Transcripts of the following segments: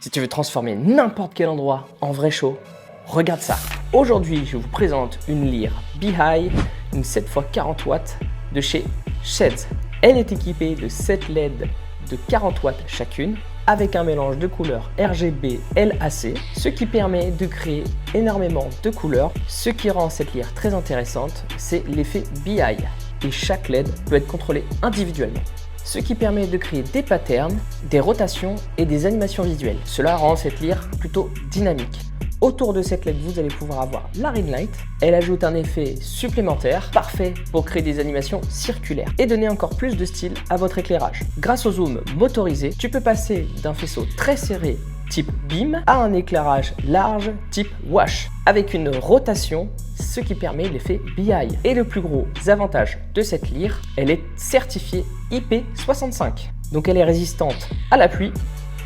Si tu veux transformer n'importe quel endroit en vrai show, regarde ça. Aujourd'hui, je vous présente une lyre Be-Hi, une 7x40 watts de chez Sheds. Elle est équipée de 7 LED de 40 watts chacune, avec un mélange de couleurs RGB LAC, ce qui permet de créer énormément de couleurs. Ce qui rend cette lyre très intéressante, c'est l'effet Be-Hi. Et chaque LED peut être contrôlé individuellement, ce qui permet de créer des patterns, des rotations et des animations visuelles. Cela rend cette lyre plutôt dynamique. Autour de cette LED, vous allez pouvoir avoir la ring light. Elle ajoute un effet supplémentaire, parfait pour créer des animations circulaires et donner encore plus de style à votre éclairage. Grâce au zoom motorisé, tu peux passer d'un faisceau très serré type beam à un éclairage large type wash, avec une rotation, ce qui permet l'effet Be-Hi. Et le plus gros avantage de cette lyre, elle est certifiée IP65. Donc elle est résistante à la pluie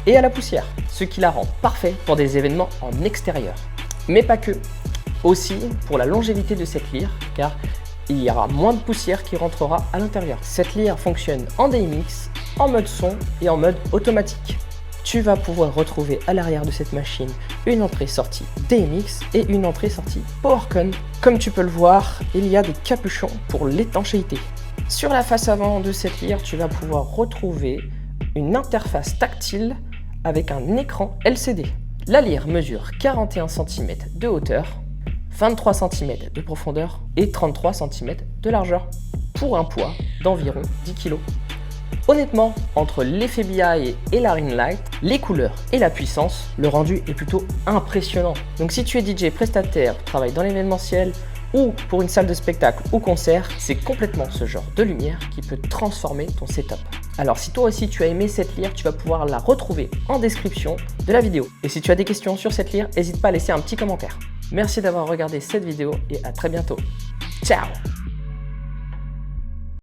et à la poussière, ce qui la rend parfaite pour des événements en extérieur. Mais pas que, aussi pour la longévité de cette lyre, car il y aura moins de poussière qui rentrera à l'intérieur. Cette lyre fonctionne en DMX, en mode son et en mode automatique. Tu vas pouvoir retrouver à l'arrière de cette machine une entrée-sortie DMX et une entrée-sortie PowerCon. Comme tu peux le voir, il y a des capuchons pour l'étanchéité. Sur la face avant de cette lyre, tu vas pouvoir retrouver une interface tactile avec un écran LCD. La lyre mesure 41 cm de hauteur, 23 cm de profondeur et 33 cm de largeur, pour un poids d'environ 10 kg. Honnêtement, entre l'effet Be-Hi et la ring light, les couleurs et la puissance, le rendu est plutôt impressionnant. Donc si tu es DJ prestataire, travaille dans l'événementiel ou pour une salle de spectacle ou concert, c'est complètement ce genre de lumière qui peut transformer ton setup. Alors si toi aussi tu as aimé cette lyre, tu vas pouvoir la retrouver en description de la vidéo. Et si tu as des questions sur cette lyre, n'hésite pas à laisser un petit commentaire. Merci d'avoir regardé cette vidéo et à très bientôt. Ciao!